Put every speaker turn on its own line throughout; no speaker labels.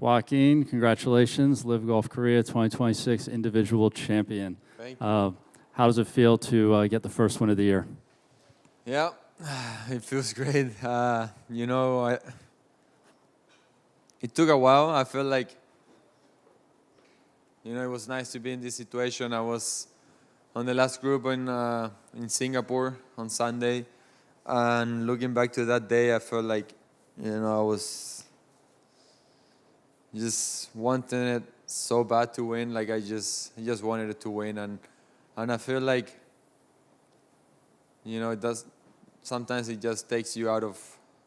Joaquin, congratulations, LIV Golf Korea 2026 individual champion.
Thank you.
How does it feel to get the first win of the year?
Yeah, it feels great. It took a while. I felt like, it was nice to be in this situation. I was on the last group in Singapore on Sunday, and looking back to that day, I felt like, I was just wanting it so bad to win. Like I just wanted it to win, and I feel like, it does. Sometimes it just takes you out of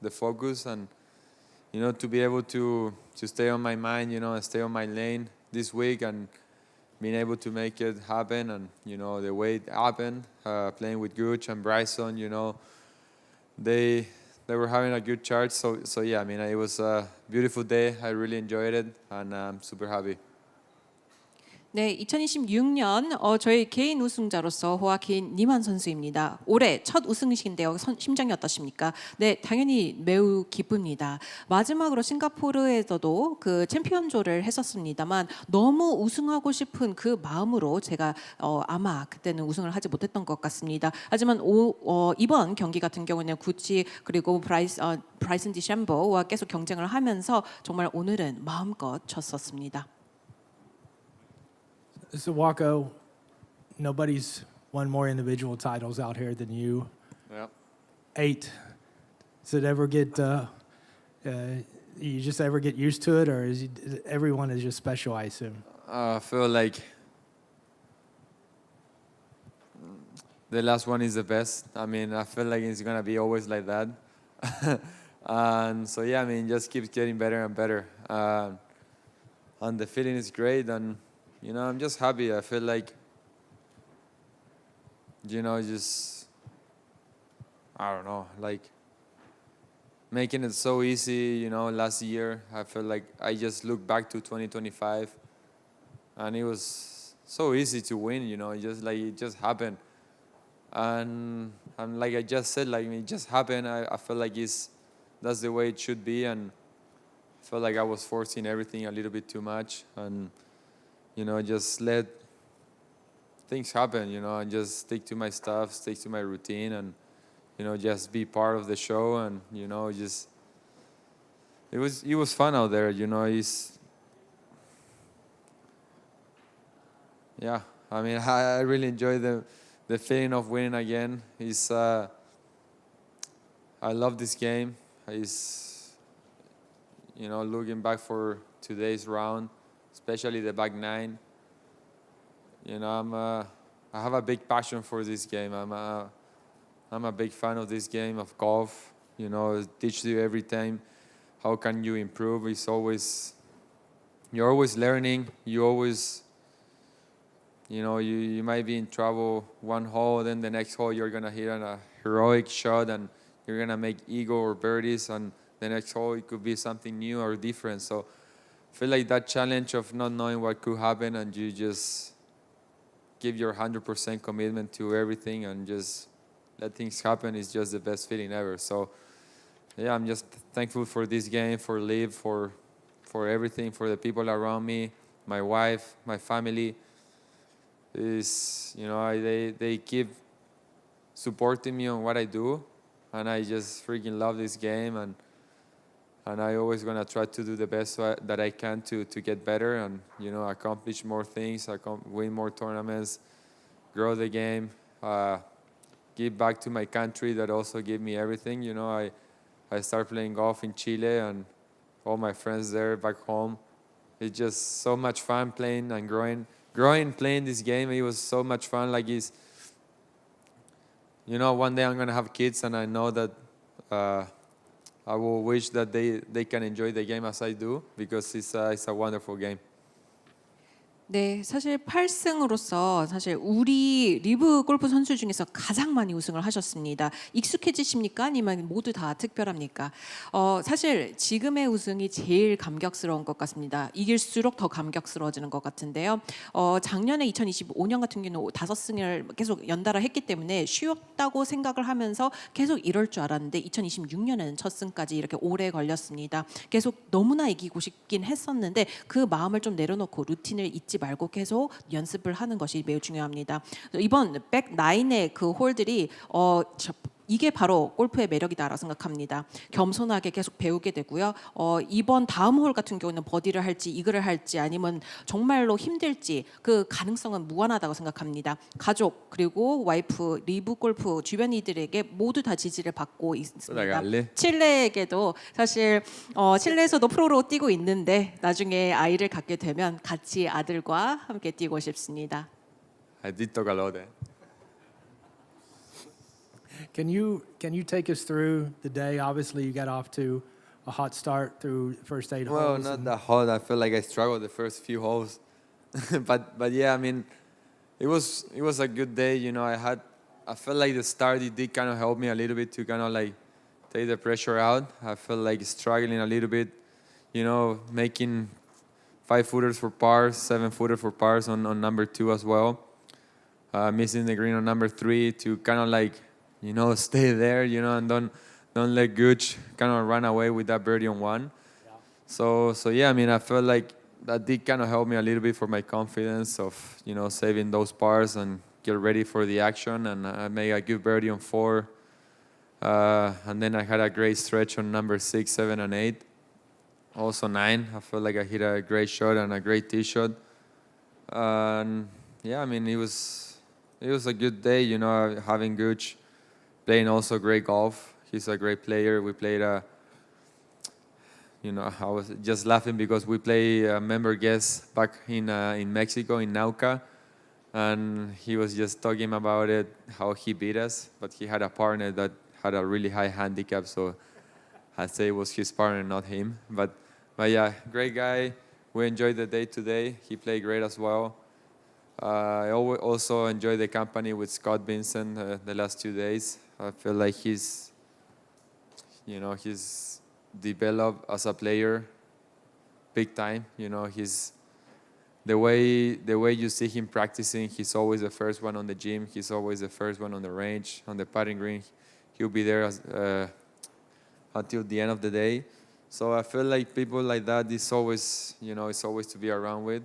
the focus, and to be able to stay on my mind, and stay on my lane this week, and being able to make it happen, and the way it happened, playing with Gooch and Bryson, they were having a good charge. So yeah, it was a beautiful day. I really enjoyed it, and I'm super happy.
네, 2026년 저희 개인 우승자로서 호아킨 니만 선수입니다. 올해 첫 우승이신데요. 심정이 어떠십니까? 네, 당연히 매우 기쁩니다. 마지막으로 싱가포르에서도 그 챔피언조를 했었습니다만 너무 우승하고 싶은 그 마음으로 제가 아마 그때는 우승을 하지 못했던 것 같습니다. 하지만 이번 경기 같은 경우는 구치 그리고 브라이슨 디샴버와 계속 경쟁을 하면서 정말 오늘은 마음껏 쳤었습니다.
So Waco, nobody's won more individual titles out here than you.
Yeah.
8. Does it ever get? You just ever get used to it, or everyone is just special? I assume.
I feel like the last one is the best. I feel like it's gonna be always like that. And so yeah, just keeps getting better and better. And the feeling is great, and I'm just happy. I feel like, just, I don't know, like making it so easy, last year. I feel like I just look back to 2025, and it was so easy to win, it just happened. And like I just said, like it just happened. I feel like that's the way it should be, and I felt like I was forcing everything a little bit too much, and just let things happen, and just stick to my stuff, stick to my routine, and, just be part of the show. And, just, it was fun out there, yeah, I really enjoy the feeling of winning again. I love this game. Looking back for today's round, especially the back nine. I have a big passion for this game. I'm a big fan of this game of golf. It teaches you every time how can you improve. You're always learning. You always, you might be in trouble one hole, then the next hole you're gonna hit a heroic shot, and you're gonna make eagle or birdies, and the next hole it could be something new or different. So I feel like that challenge of not knowing what could happen, and you just give your 100% commitment to everything and just let things happen is just the best feeling ever. So yeah, I'm just thankful for this game, for LIV, for everything, for the people around me, my wife, my family. They keep supporting me on what I do, and I just freaking love this game, and I always gonna try to do the best that I can to get better and accomplish more things, win more tournaments, grow the game, give back to my country that also gave me everything. I started playing golf in Chile, and all my friends there back home. It's just so much fun playing and growing playing this game. It was so much fun. Like one day I'm gonna have kids, and I know that. I will wish that they can enjoy the game as I do, because it's a wonderful game.
네, 사실 8승으로서 사실 우리 리브 골프 선수 중에서 가장 많이 우승을 하셨습니다. 익숙해지십니까? 아니면 모두 다 특별합니까? 사실 지금의 우승이 제일 감격스러운 것 같습니다. 이길수록 더 감격스러워지는 것 같은데요. 작년에 2025년 같은 경우는 5승을 계속 연달아 했기 때문에 쉬웠다고 생각을 하면서 계속 이럴 줄 알았는데 2026년에는 첫 승까지 이렇게 오래 걸렸습니다. 계속 너무나 이기고 싶긴 했었는데 그 마음을 좀 내려놓고 루틴을 잊지 말고 계속 연습을 하는 것이 매우 중요합니다. 이번 백 나인의 그 홀들이 이게 바로 골프의 매력이다라고 생각합니다. 겸손하게 계속 배우게 되고요. 이번 다음 홀 같은 경우는 버디를 할지 이글을 할지 아니면 정말로 힘들지 그 가능성은 무한하다고 생각합니다. 가족 그리고 와이프, 리브 골프 주변 이들에게 모두 다 지지를 받고 있습니다.
나갈래?
칠레에게도 사실 칠레에서도 프로로 뛰고 있는데 나중에 아이를 갖게 되면 같이 아들과 함께 뛰고 싶습니다.
I did talk a lot.
Can you take us through the day? Obviously, you got off to a hot start through first 8
Well,
holes.
not
and-
that hot. I felt like I struggled the first few holes, but yeah, I mean, it was a good day. You know, I felt like the start it did kind of help me a little bit to kind of like take the pressure out. I felt like struggling a little bit, you know, making 5-footers for pars, 7-footer for pars on number 2 as well. Missing the green on number 3 to kind of like, you know, stay there, you know, and don't let Gooch kind of run away with that birdie on 1. So yeah, I mean, I felt like that did kind of help me a little bit for my confidence of, you know, saving those pars and get ready for the action. And I made a good birdie on 4. And then I had a great stretch on number 6, 7, and 8. Also 9. I felt like I hit a great shot and a great tee shot. And yeah, I mean, it was a good day, you know, having Gooch playing also great golf. He's a great player. We played you know, I was just laughing because we play a member guest back in Mexico, in Nauca, and he was just talking about it, how he beat us, but he had a partner that had a really high handicap, so I'd say it was his partner, not him. But yeah, great guy. We enjoyed the day today. He played great as well. I also enjoyed the company with Scott Vincent the last 2 days. I feel like he's developed as a player big time. You know, the way you see him practicing, he's always the first one on the gym. He's always the first one on the range, on the putting green. He'll be there until the end of the day. So I feel like people like that is always, you know, it's always to be around with.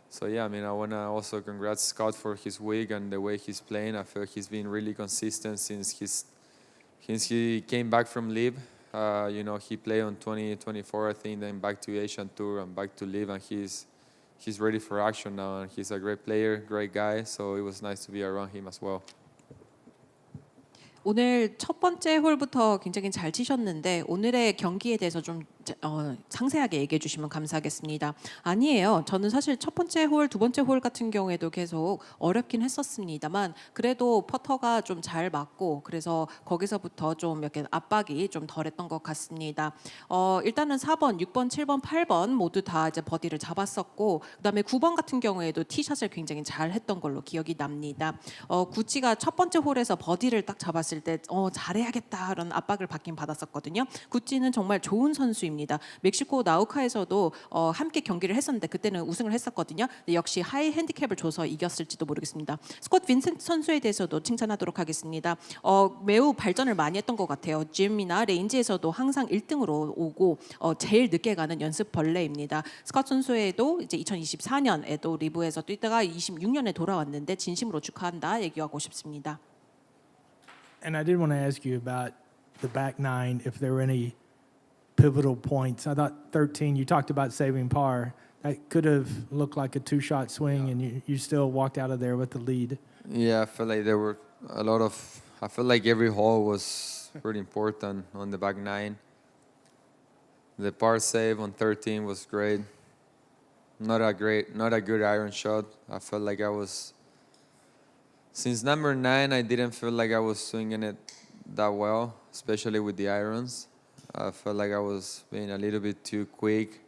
So yeah, I mean, I want to also congrats Scott for his week and the way he's playing. I feel he's been really consistent since he came back from LIV. You know, he played on 2024, I think, then back to Asian Tour and back to LIV, and he's ready for action now. And he's a great player, great guy. So it was nice to be around him as well.
오늘 첫 번째 홀부터 굉장히 잘 치셨는데 오늘의 경기에 대해서 좀 상세하게 얘기해 주시면 감사하겠습니다. 아니에요. 저는 사실 첫 번째 홀, 두 번째 홀 같은 경우에도 계속 어렵긴 했었습니다만 그래도 퍼터가 좀 잘 맞고 그래서 거기서부터 좀 이렇게 압박이 좀 덜했던 것 같습니다. 일단은 4번, 6번, 7번, 8번 모두 다 이제 버디를 잡았었고 그다음에 9번 같은 경우에도 티샷을 굉장히 잘 했던 걸로 기억이 납니다. 구찌가 첫 번째 홀에서 버디를 딱 잡았을 때 잘해야겠다 그런 압박을 받긴 받았었거든요. 구찌는 정말 좋은 선수입니다. 멕시코 나우카에서도 함께 경기를 했었는데 그때는 우승을 했었거든요. 역시 하이 핸디캡을 줘서 이겼을지도 모르겠습니다. 스콧 빈센트 선수에 대해서도 칭찬하도록 하겠습니다. 매우 발전을 많이 했던 것 같아요. 짐이나 레인지에서도 항상 1등으로 오고 제일 늦게 가는 연습 벌레입니다. 스콧 선수에도 이제 2024년에도 리브에서 뛰다가 26년에 돌아왔는데 진심으로 축하한다 얘기하고 싶습니다.
And I did want to ask you about the back 9, if there were any pivotal points. I thought 13, you talked about saving par. That could have looked like a 2-shot swing, and you still walked out of there with the lead.
Yeah, I feel like there were a lot of. I feel like every hole was pretty important on the back 9. The par save on 13 was great. Not a good iron shot. I felt like I was. Since number 9, I didn't feel like I was swinging it that well, especially with the irons. I felt like I was being a little bit too quick.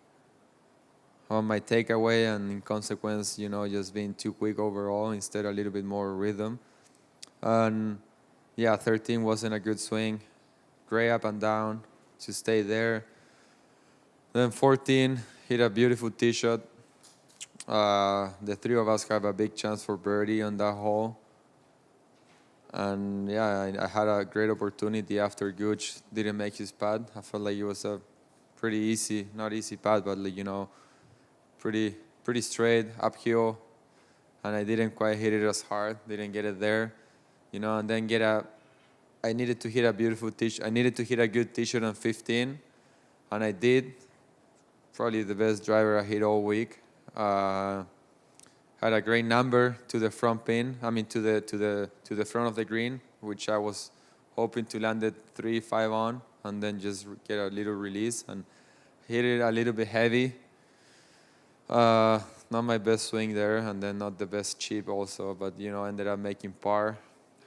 on my takeaway, and in consequence, just being too quick overall instead a little bit more rhythm. And yeah, 13 wasn't a good swing. Great up and down to stay there. Then 14 hit a beautiful tee shot. The three of us have a big chance for birdie on that hole. And yeah, I had a great opportunity after Gooch didn't make his putt. I felt like it was a pretty easy, not easy putt, but pretty straight uphill. And I didn't quite hit it as hard. Didn't get it there, and then I needed to hit a beautiful tee. I needed to hit a good tee shot on 15, and I did. Probably the best driver I hit all week. Had a great number to the front pin. I mean to the front of the green, which I was hoping to land it 3-5 on, and then just get a little release and hit it a little bit heavy. Not my best swing there, and then not the best chip also, but ended up making par,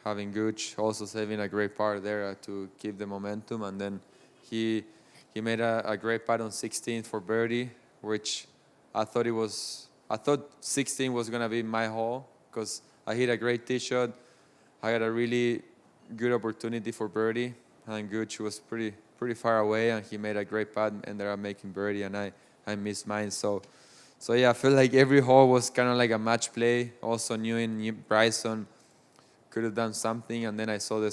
having Gooch also saving a great par there to keep the momentum, and then he made a great putt on 16 for birdie, which I thought 16 was gonna be my hole because I hit a great tee shot. I had a really good opportunity for birdie, and Gooch was pretty far away, and he made a great putt, ended up making birdie, and I missed mine. So yeah, I feel like every hole was kind of like a match play. Also knew Bryson could have done something, and then I saw the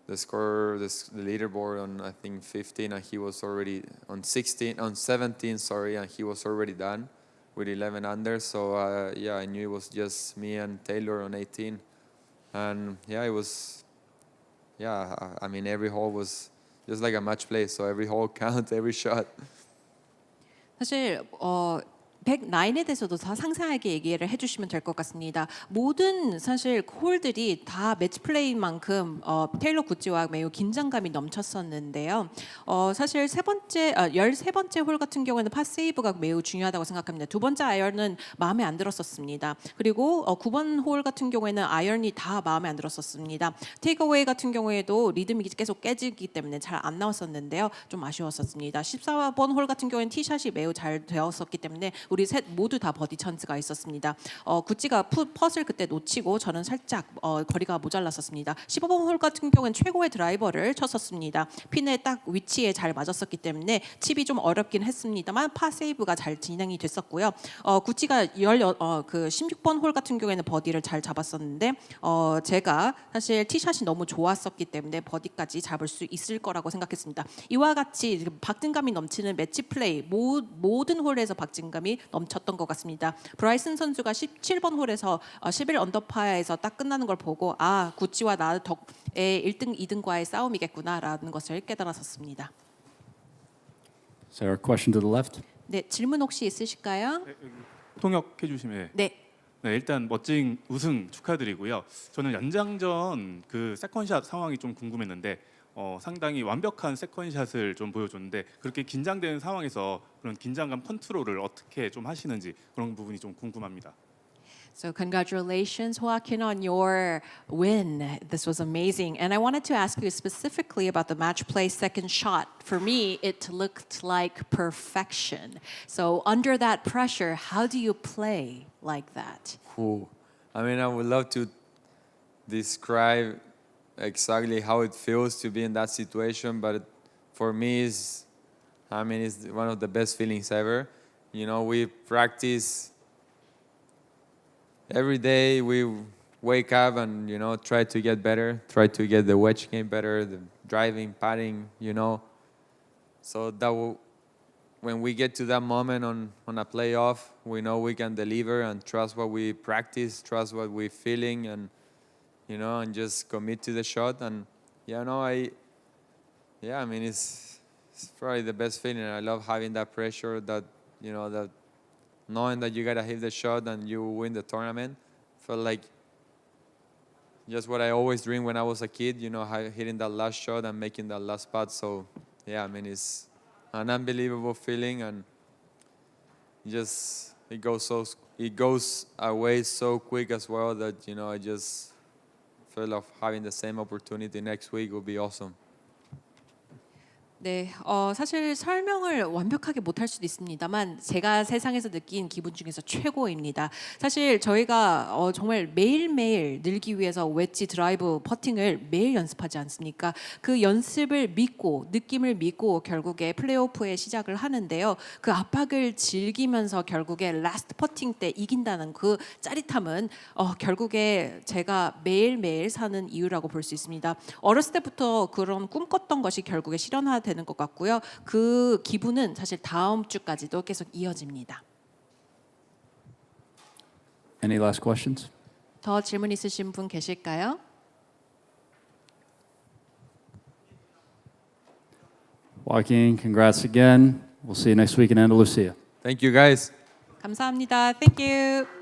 leaderboard on I think 15, and he was already on 17, sorry, and he was already done with 11 under. So yeah, I knew it was just me and Taylor on 18, and yeah, it was. Yeah, I mean every hole was just like a match play. So every hole counts, every shot.
사실 109에 대해서도 더 상세하게 얘기를 해주시면 될 것 같습니다. 모든 사실 홀들이 다 매치 플레이만큼 테일러 구찌와 매우 긴장감이 넘쳤었는데요. 사실 13번째 홀 같은 경우에는 파 세이브가 매우 중요하다고 생각합니다. 두 번째 아이언은 마음에 안 들었었습니다. 그리고 9번 홀 같은 경우에는 아이언이 다 마음에 안 들었었습니다. 테이크어웨이 같은 경우에도 리듬이 계속 깨지기 때문에 잘 안 나왔었는데요. 좀 아쉬웠었습니다. 14번 홀 같은 경우에는 티샷이 매우 잘 되었었기 때문에 우리 셋 모두 다 버디 찬스가 있었습니다. 구찌가 펫을 그때 놓치고 저는 살짝 거리가 모자랐었습니다. 15번 홀 같은 경우는 최고의 드라이버를 쳤었습니다. 핀의 딱 위치에 잘 맞았었기 때문에 칩이 좀 어렵긴 했습니다만 파 세이브가 잘 진행이 됐었고요. 구찌가 16번 홀 같은 경우에는 버디를 잘 잡았었는데 제가 사실 티샷이 너무 좋았었기 때문에 버디까지 잡을 수 있을 거라고 생각했습니다. 이와 같이 박진감이 넘치는 매치 플레이 모든 홀에서 박진감이 넘쳤던 것 같습니다. 브라이슨 선수가 17번 홀에서 11 언더파에서 딱 끝나는 걸 보고 구찌와 나 덕의 1등, 2등과의 싸움이겠구나라는 것을 깨달았었습니다.
So our question to the left.
네, 질문 혹시 있으실까요?
네, 통역해 주시면.
네.
네, 일단 멋진 우승 축하드리고요. 저는 연장전 그 세컨샷 상황이 좀 궁금했는데 상당히 완벽한 세컨샷을 좀 보여줬는데 그렇게 긴장되는 상황에서 그런 긴장감 컨트롤을 어떻게 좀 하시는지 그런 부분이 좀 궁금합니다.
So congratulations, Joaquin, on your win. This was amazing. And I wanted to ask you specifically about the match play second shot. For me, it looked like perfection. So under that pressure, how do you play like that?
Cool. I mean, I would love to describe exactly how it feels to be in that situation, but for me, it's one of the best feelings ever. We practice every day. We wake up and try to get better, try to get the wedge game better, the driving, putting, so that when we get to that moment on a playoff, we know we can deliver and trust what we practice, trust what we're feeling, and and just commit to the shot. And it's probably the best feeling. I love having that pressure, that that knowing that you gotta hit the shot and you win the tournament. Felt like just what I always dreamed when I was a kid. Hitting that last shot and making that last putt. So it's an unbelievable feeling, and it goes away so quick as well that I just feel of having the same opportunity next week would be awesome.
네, 사실 설명을 완벽하게 못할 수도 있습니다만 제가 세상에서 느낀 기분 중에서 최고입니다. 사실 저희가 정말 매일매일 늘기 위해서 웨지 드라이브 퍼팅을 매일 연습하지 않습니까? 그 연습을 믿고 느낌을 믿고 결국에 플레이오프에 시작을 하는데요. 그 압박을 즐기면서 결국에 라스트 퍼팅 때 이긴다는 그 짜릿함은 결국에 제가 매일매일 사는 이유라고 볼 수 있습니다. 어렸을 때부터 그런 꿈꿨던 것이 결국에 실현화되는 것 같고요. 그 기분은 사실 다음 주까지도 계속 이어집니다.
Any last questions?
더 질문 있으신 분 계실까요?
Joaquin, congrats again. We'll see you next week in Andalusia.
Thank you guys.
감사합니다. Thank you.